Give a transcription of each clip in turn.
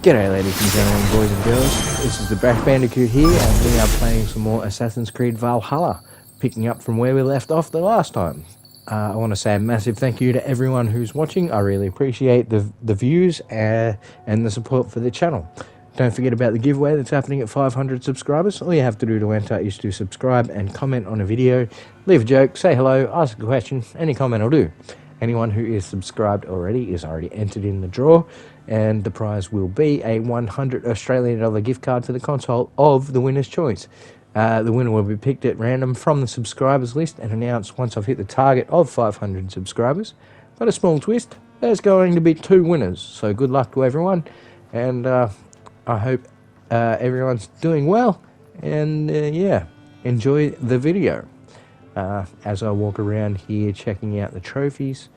G'day ladies and gentlemen, boys and girls, this is the Brash Bandicoot here and we are playing some more Assassin's Creed Valhalla, picking up from where we left off the last time. I want to say a massive thank you to everyone who's watching. I really appreciate the views and the support for the channel. Don't forget about the giveaway that's happening at 500 subscribers. All you have to do to enter is to subscribe and comment on a video, leave a joke, say hello, ask a question, any comment will do. Anyone who is subscribed already is already entered in the draw, and the prize will be a 100 Australian dollar gift card for the console of the winner's choice. The winner will be picked at random from the subscribers list and announced once I've hit the target of 500 subscribers. But a small twist, there's going to be 2 winners, so good luck to everyone, and I hope everyone's doing well, and yeah, enjoy the video. As I walk around here checking out the trophies.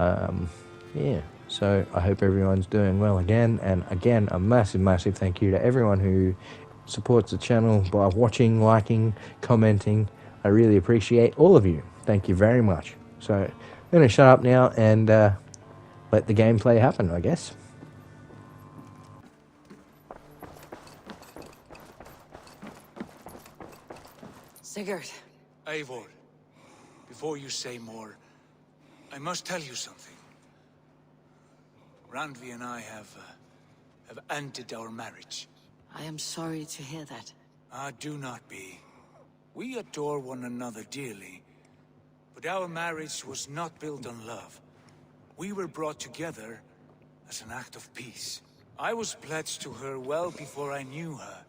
Yeah, so I hope everyone's doing well again, and again a massive thank you to everyone who supports the channel by watching, liking, commenting. I really appreciate all of you. Thank you very much. So I'm going to shut up now and let the gameplay happen, I guess. Sigurd. Eivor, before you say more, I must tell you something. Randvi and I have ended our marriage. I am sorry to hear that. Ah, do not be. We adore one another dearly, but our marriage was not built on love. We were brought together as an act of peace. I was pledged to her well before I knew her,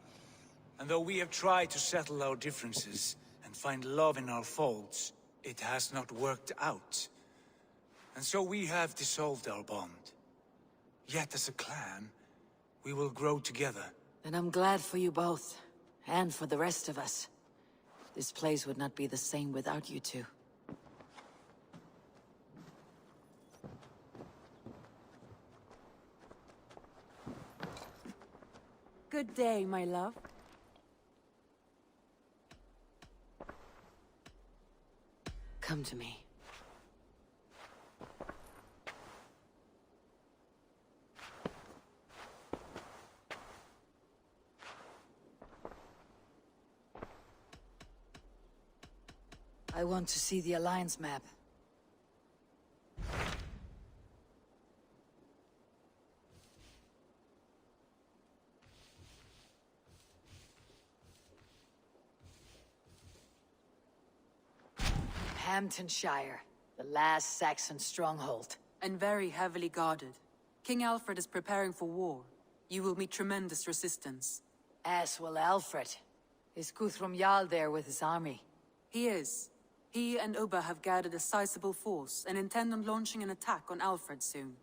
and though we have tried to settle our differences and find love in our faults, it has not worked out. And so we have dissolved our bond. Yet as a clan, we will grow together. And I'm glad for you both, and for the rest of us. This place would not be the same without you two. Good day, my love. Come to me. I want to see the Alliance map. Hamptonshire, the last Saxon stronghold. And very heavily guarded. King Alfred is preparing for war. You will meet tremendous resistance. As will Alfred. Is Guthrum Jarl there with his army? He is. He and Ubba have gathered a sizable force and intend on launching an attack on Alfred soon.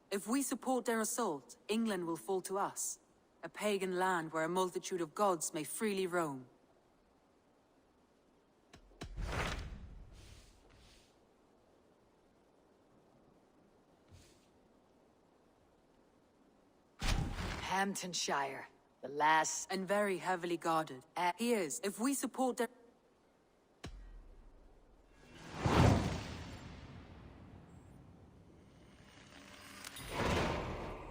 If we support their assault, England will fall to us. A pagan land where a multitude of gods may freely roam. Hamptonshire, the last... And very heavily guarded. He is. If we support their...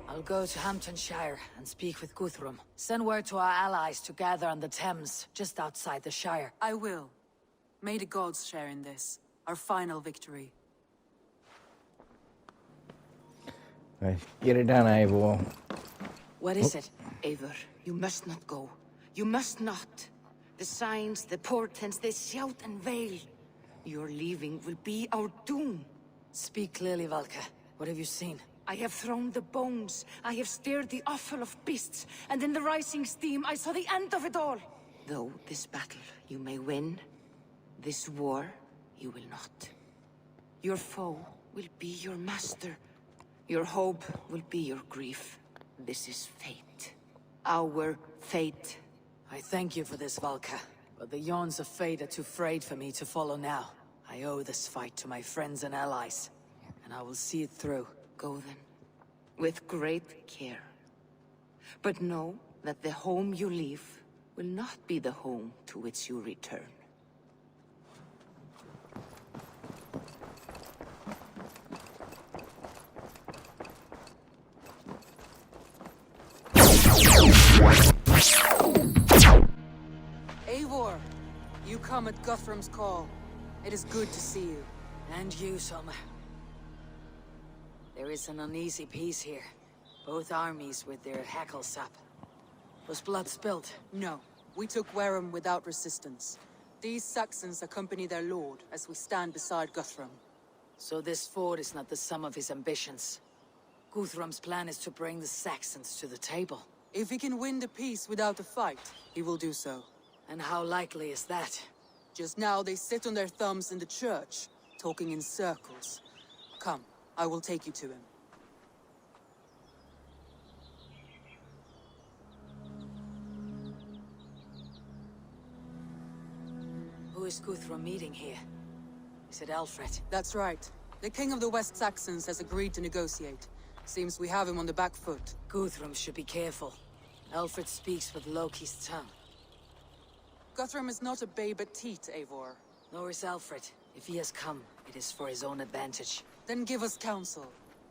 I'll go to Hamptonshire and speak with Guthrum. Send word to our allies to gather on the Thames, just outside the Shire. I will. May the gods share in this, our final victory. Right, get it done, Eivor. What is it? Eivor, you must not go. You must not. The signs, the portents, they shout and wail. Your leaving will be our doom. Speak clearly, Valka. What have you seen? I have thrown the bones. I have stirred the offal of beasts. And in the rising steam, I saw the end of it all. Though this battle you may win, this war you will not. Your foe will be your master. Your hope will be your grief. This is fate. Our fate. I thank you for this, Valka. But the yawns of fate are too frayed for me to follow now. I owe this fight to my friends and allies. And I will see it through. Go then, with great care. But know that the home you leave will not be the home to which you return. Eivor, you come at Guthrum's call. It is good to see you. And you, Summer. There is an uneasy peace here. Both armies with their hackles up. Was blood spilled? No, we took Wareham without resistance. These Saxons accompany their lord as we stand beside Guthrum. So this fort is not the sum of his ambitions. Guthrum's plan is to bring the Saxons to the table. If he can win the peace without a fight, he will do so. And how likely is that? Just now they sit on their thumbs in the church, talking in circles. Come, I will take you to him. Who is Guthrum meeting here? Is it Alfred? That's right. The king of the West Saxons has agreed to negotiate. Seems we have him on the back foot. Guthrum should be careful. Alfred speaks with Loki's tongue. Guthrum is not a babe at teat, Eivor. Nor is Alfred. If he has come, it is for his own advantage. Then give us counsel.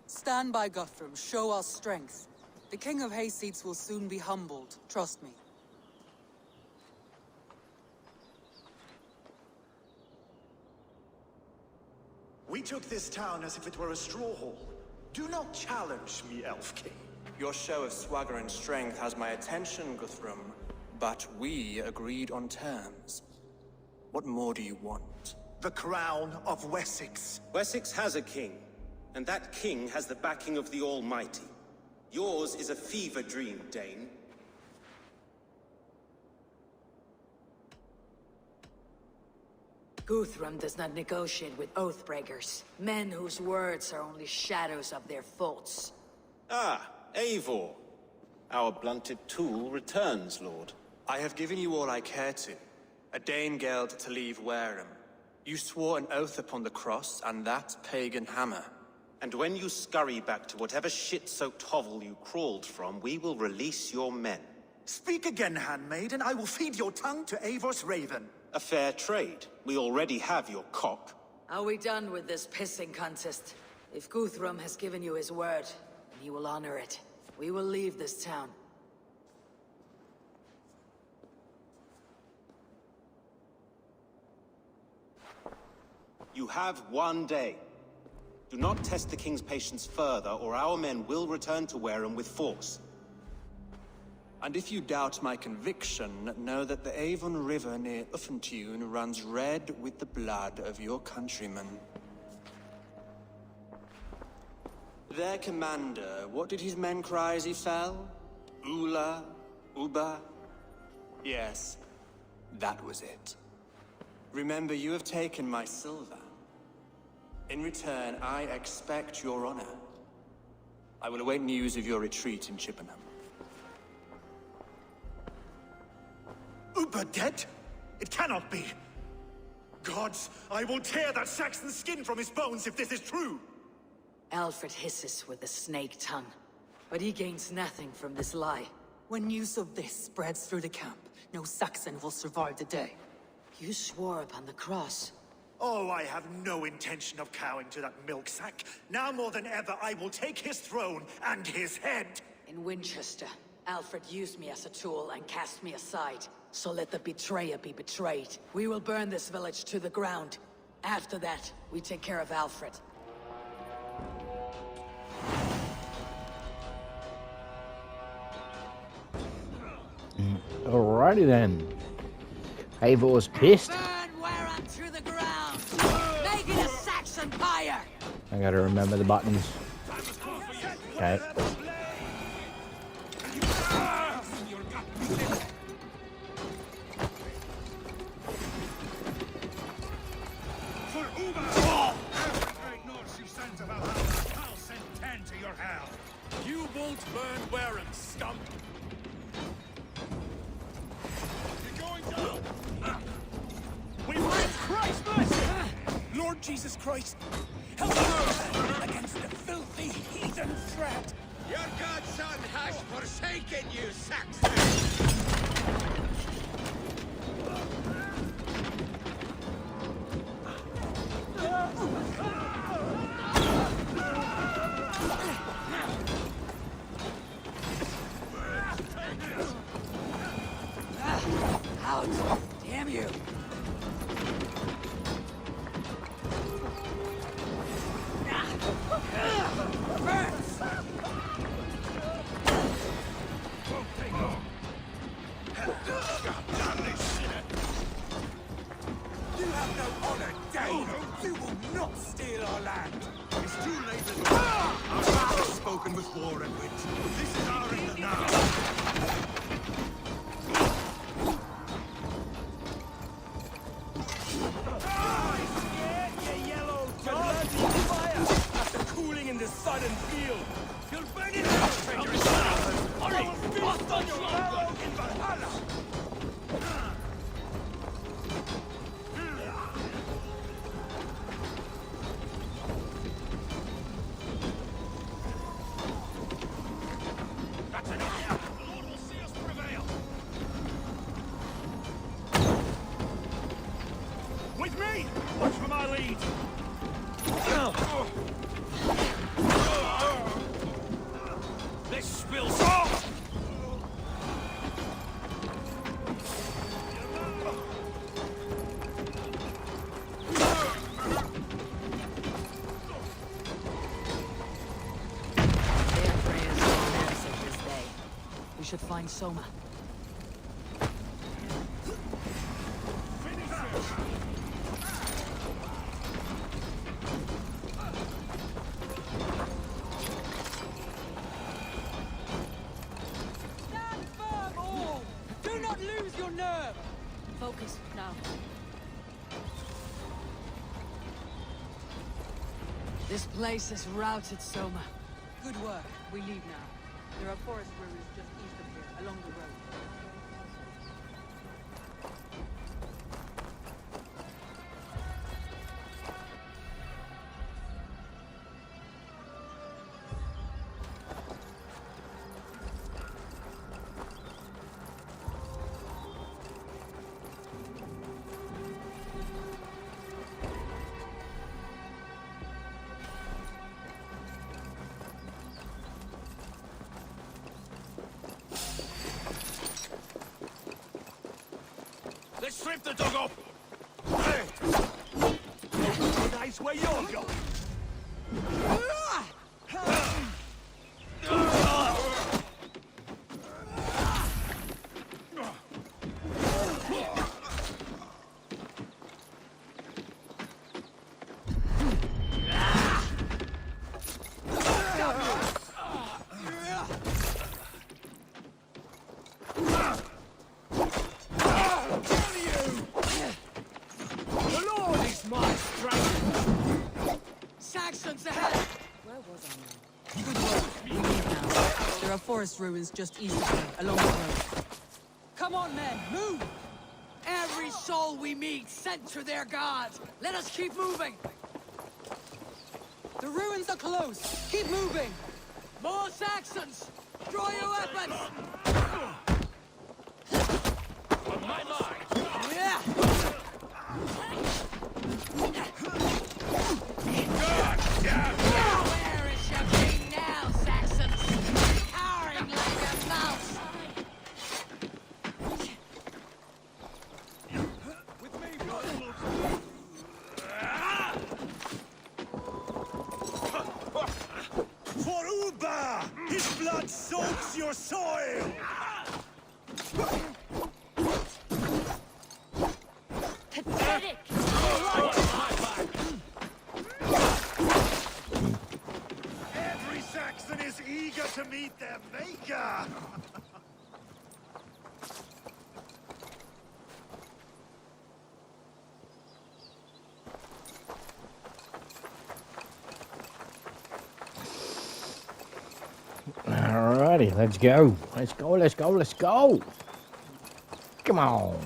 Stand by Guthrum, show our strength. The king of Hayseeds will soon be humbled, trust me. We took this town as if it were a straw hall. Do not challenge me, Elf King. Your show of swagger and strength has my attention, Guthrum. But we agreed on terms. What more do you want? The crown of Wessex. Wessex has a king, and that king has the backing of the Almighty. Yours is a fever dream, Dane. Guthrum does not negotiate with oathbreakers. Men whose words are only shadows of their faults. Ah, Eivor. Our blunted tool returns, Lord. I have given you all I care to. A Danegeld to leave Wareham. You swore an oath upon the cross, and that pagan hammer. And when you scurry back to whatever shit-soaked hovel you crawled from, we will release your men. Speak again, handmaid, and I will feed your tongue to Eivor's raven. A fair trade. We already have your cock. Are we done with this pissing contest? If Guthrum has given you his word, then he will honor it. We will leave this town. You have 1 day. Do not test the king's patience further, or our men will return to Wareham with force. And if you doubt my conviction, know that the Avon River near Uffentune runs red with the blood of your countrymen. Their commander, what did his men cry as he fell? Ula? Uba? Yes, that was it. Remember, you have taken my silver. In return, I expect your honor. I will await news of your retreat in Chippenham. Uber dead? It cannot be. Gods, I will tear that Saxon's skin from his bones if this is true! Alfred hisses with a snake tongue, but he gains nothing from this lie. When news of this spreads through the camp, no Saxon will survive the day. You swore upon the cross. Oh, I have no intention of cowing to that milk sack. Now more than ever, I will take his throne and his head! In Winchester, Alfred used me as a tool and cast me aside. So let the betrayer be betrayed. We will burn this village to the ground. After that, we take care of Alfred. Alrighty then. Eivor's pissed. Burn Wareham to the ground! Make it a Saxon pyre! I gotta remember the buttons. Okay. You won't burn Wareham, scum! You're going down! We win! Christ bless you! Lord Jesus Christ, help us against the filthy heathen threat! Your godson has forsaken you, Saxon! Out! Damn you! You have no honor, Dane! You will not steal our land! It's too late, little man. Our father has spoken with war and wit. This is our end now! After cooling in the sun and field, you'll burn it out! Hurry! What's on your arrow in Valhalla? That's enough! The Lord will see us prevail! With me! Watch for my lead! This spills off! We should find Soma. Stand firm, all! Do not lose your nerve! Focus now. This place is routed, Soma. Good work. We leave now. There are forest ruins just east of here, along the road. Let's strip the dog off! Hey! Nice where you're going! Saxons ahead! Where was I now? Good work. We leave now. There are forest ruins just east of here, along the road. Come on, men! Move! Every soul we meet sent to their gods! Let us keep moving! The ruins are close! Keep moving! More Saxons! Draw your weapons! On my mind! Yeah! God damn! Where is your king now, Saxons? Cowering like a mouse! With me, blood! For Uba! His blood soaks your soil! Pathetic! Every Saxon is eager to meet their maker! Alrighty, let's go. Let's go, let's go, let's go. Come on.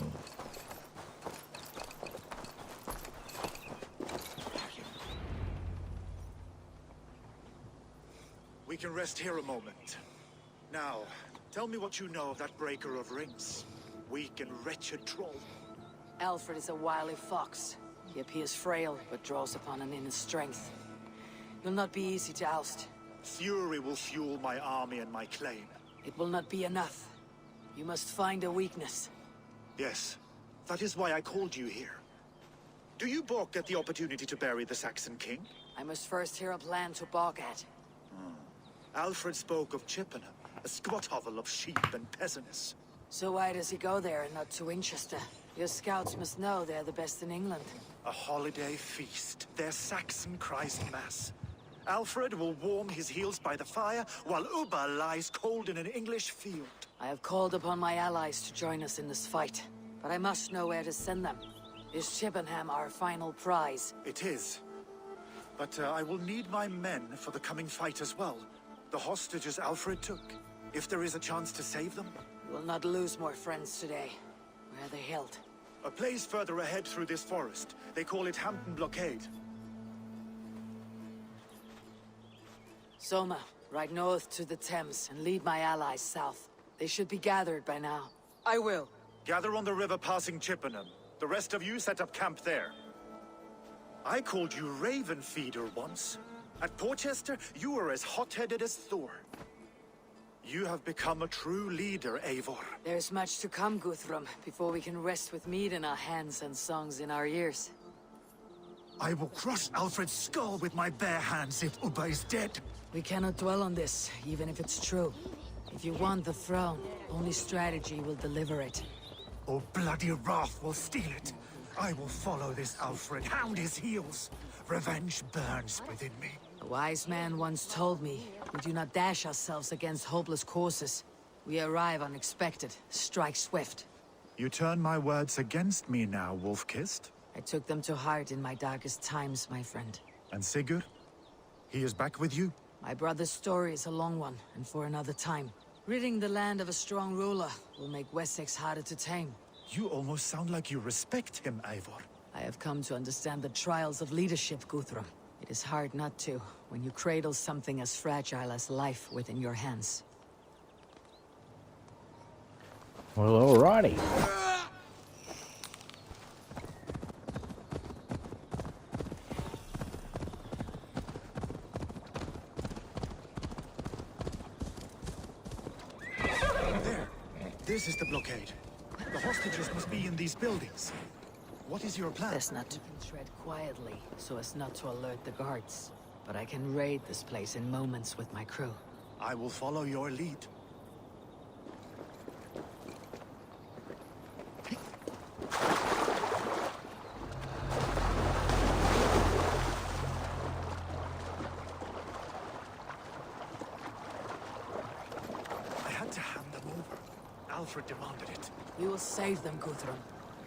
We can rest here a moment. Now, tell me what you know of that breaker of rings. Weak and wretched troll. Alfred is a wily fox. He appears frail, but draws upon an inner strength. Will not be easy to oust. Fury will fuel my army and my claim. It will not be enough. You must find a weakness. Yes, that is why I called you here. Do you balk at the opportunity to bury the Saxon king? I must first hear a plan to balk at. Alfred spoke of Chippenham, a squat hovel of sheep and peasants. So why does he go there and not to Winchester? Your scouts must know they're the best in England. A holiday feast. Their Saxon cries mass. Alfred will warm his heels by the fire, while Ubba lies cold in an English field. I have called upon my allies to join us in this fight, but I must know where to send them. Is Chippenham our final prize? It is. But I will need my men for the coming fight as well. The hostages Alfred took. If there is a chance to save them. We will not lose more friends today. Where are they held? A place further ahead through this forest. They call it Hampton Blockade. Soma, ride north to the Thames and lead my allies south. They should be gathered by now. I will. Gather on the river passing Chippenham. The rest of you set up camp there. I called you Raven Feeder once. At Porchester, you were as hot-headed as Thor. You have become a true leader, Eivor. There's much to come, Guthrum, before we can rest with meat in our hands and songs in our ears. I will crush Alfred's skull with my bare hands if Ubba is dead. We cannot dwell on this, even if it's true. If you want the throne, only strategy will deliver it. Or bloody wrath will steal it. I will follow this Alfred, hound his heels. Revenge burns within me. A wise man once told me, we do not dash ourselves against hopeless courses. We arrive unexpected, strike swift. You turn my words against me now, Wolf-Kissed? I took them to heart in my darkest times, my friend. And Sigurd? He is back with you? My brother's story is a long one, and for another time. Ridding the land of a strong ruler will make Wessex harder to tame. You almost sound like you respect him, Eivor. I have come to understand the trials of leadership, Guthrum. It is hard not to, when you cradle something as fragile as life within your hands. Well, alrighty. There. This is the blockade. The hostages must be in these buildings. What is your plan? Best not to tread quietly, so as not to alert the guards. But I can raid this place in moments with my crew. I will follow your lead. I had to hand them over. Alfred demanded it. We will save them, Guthrum.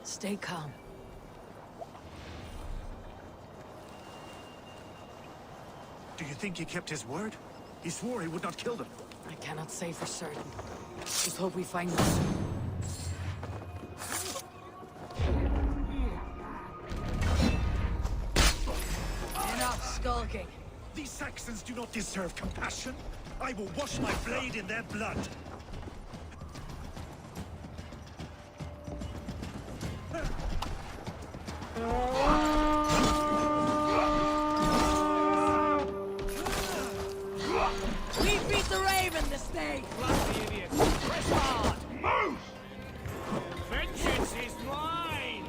Stay calm. Do you think he kept his word? He swore he would not kill them. I cannot say for certain. Just hope we find them soon. Enough skulking. These Saxons do not deserve compassion. I will wash my blade in their blood. We beat the Raven this day! Press hard! Move! Vengeance is mine!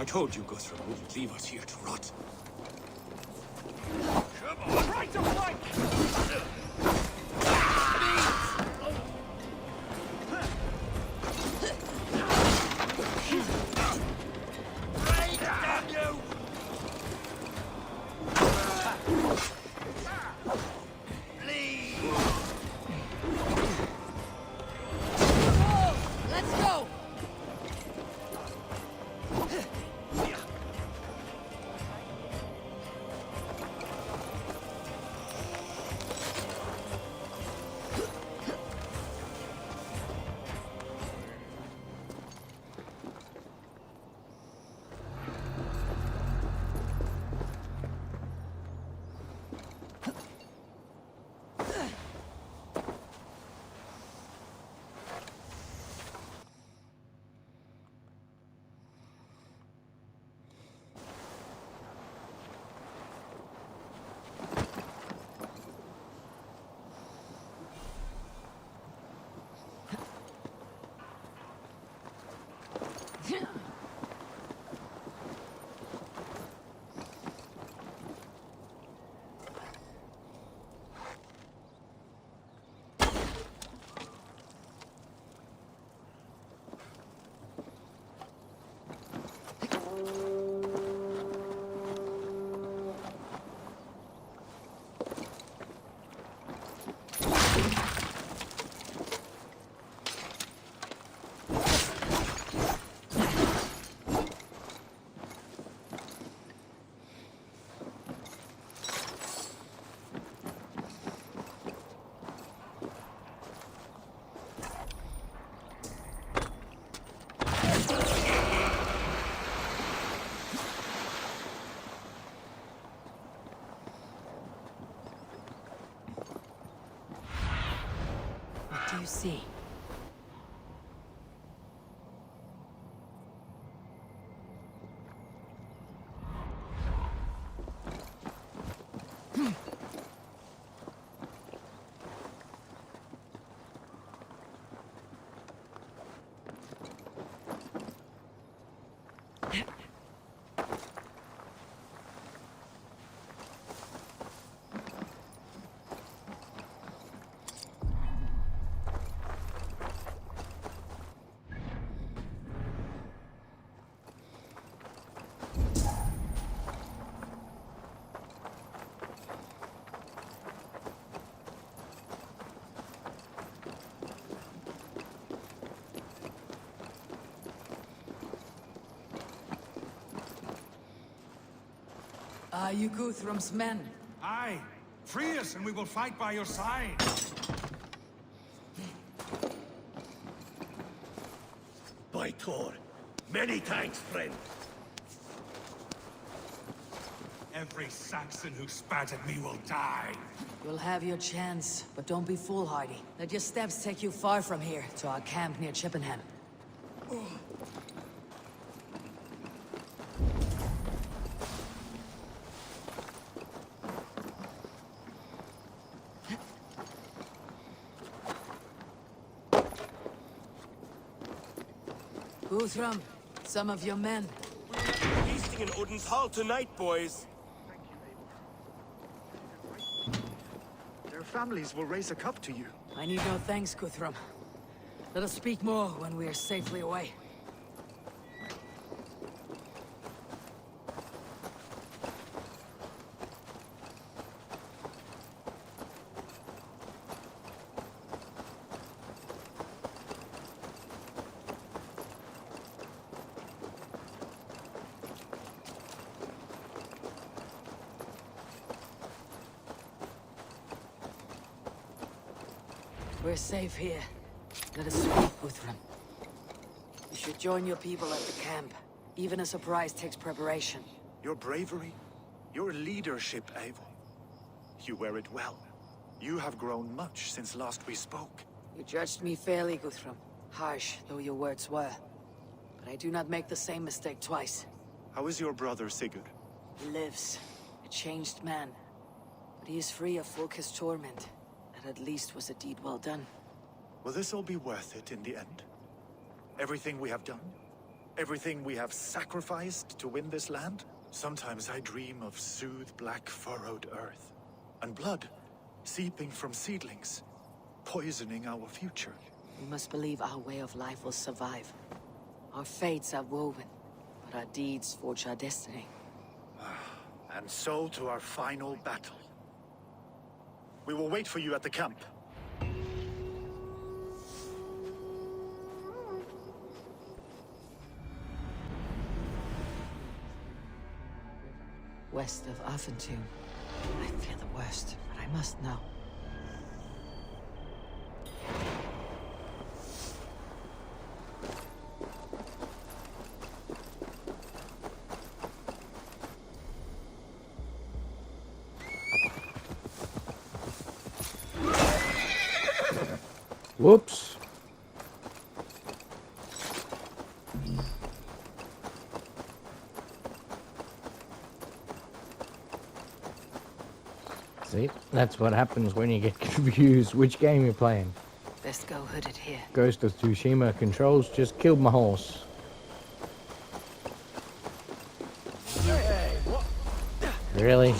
I told you Guthrum wouldn't leave us here to rot. Come on! Try to flank! Let's go! What do you see? Are you Guthrum's men? Aye! Free us and we will fight by your side! By Thor. Many thanks, friend. Every Saxon who spat at me will die! You'll have your chance, but don't be foolhardy. Let your steps take you far from here, to our camp near Chippenham. Guthrum, some of your men. We're feasting in Odin's Hall tonight, boys. Their families will raise a cup to you. I need no thanks, Guthrum. Let us speak more when we are safely away. We're safe here. Let us speak, Guthrum. You should join your people at the camp. Even a surprise takes preparation. Your bravery, your leadership, Eivor. You wear it well. You have grown much since last we spoke. You judged me fairly, Guthrum. Harsh though your words were. But I do not make the same mistake twice. How is your brother, Sigurd? He lives. A changed man. But he is free of Fulke's torment. That at least was a deed well done. Will this all be worth it in the end? Everything we have done? Everything we have sacrificed to win this land? Sometimes I dream of soothed black furrowed earth, and blood seeping from seedlings, poisoning our future. We must believe our way of life will survive. Our fates are woven, but our deeds forge our destiny. And so to our final battle. We will wait for you at the camp. West of Affentum. I fear the worst, but I must know. Whoops. See, that's what happens when you get confused which game you're playing. Best go hooded here. Ghost of Tsushima controls just killed my horse. Really?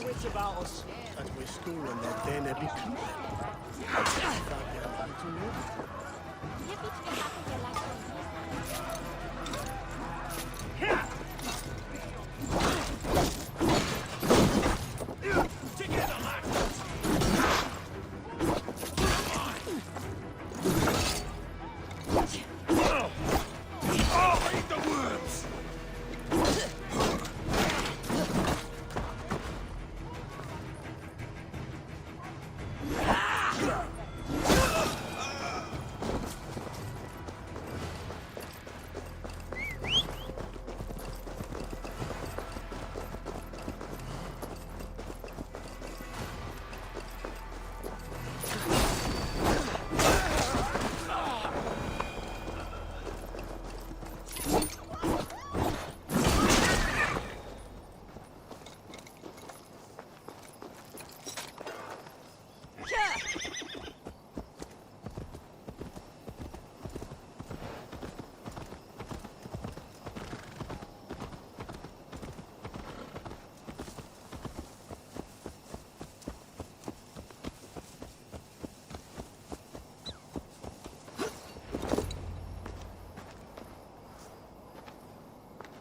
Wits about us, and we're schooling that then every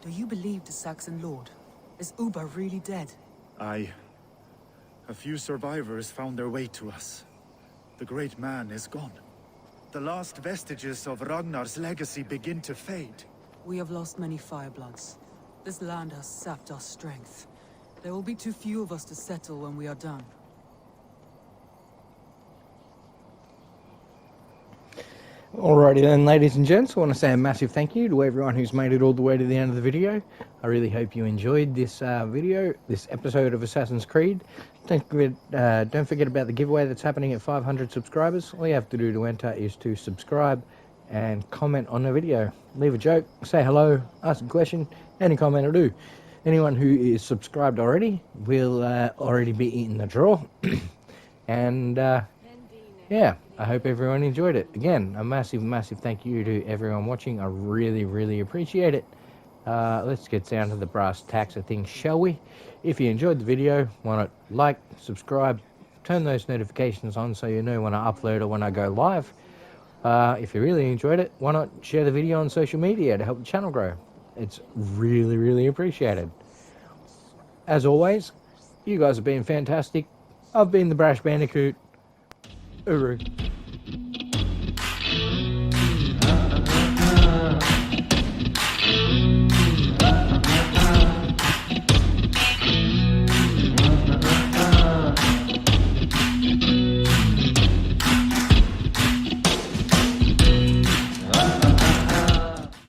Do you believe the Saxon Lord? Is Uba really dead? Aye. A few survivors found their way to us. The great man is gone. The last vestiges of Ragnar's legacy begin to fade. We have lost many firebloods. This land has sapped our strength. There will be too few of us to settle when we are done. Alrighty then, ladies and gents, I want to say a massive thank you to everyone who's made it all the way to the end of the video. I really hope you enjoyed this this episode of Assassin's Creed. Don't forget about the giveaway that's happening at 500 subscribers. All you have to do to enter is to subscribe and comment on the video. Leave a joke, say hello, ask a question, any comment will do. Anyone who is subscribed already will already be in the draw. And yeah, I hope everyone enjoyed it. Again, a massive, massive thank you to everyone watching. I really, really appreciate it. Let's get down to the brass tacks of things, shall we? If you enjoyed the video, why not like, subscribe, turn those notifications on so you know when I upload or when I go live. If you really enjoyed it, why not share the video on social media to help the channel grow? It's really, really appreciated. As always, you guys have been fantastic. I've been the Brash Bandicoot. Uru.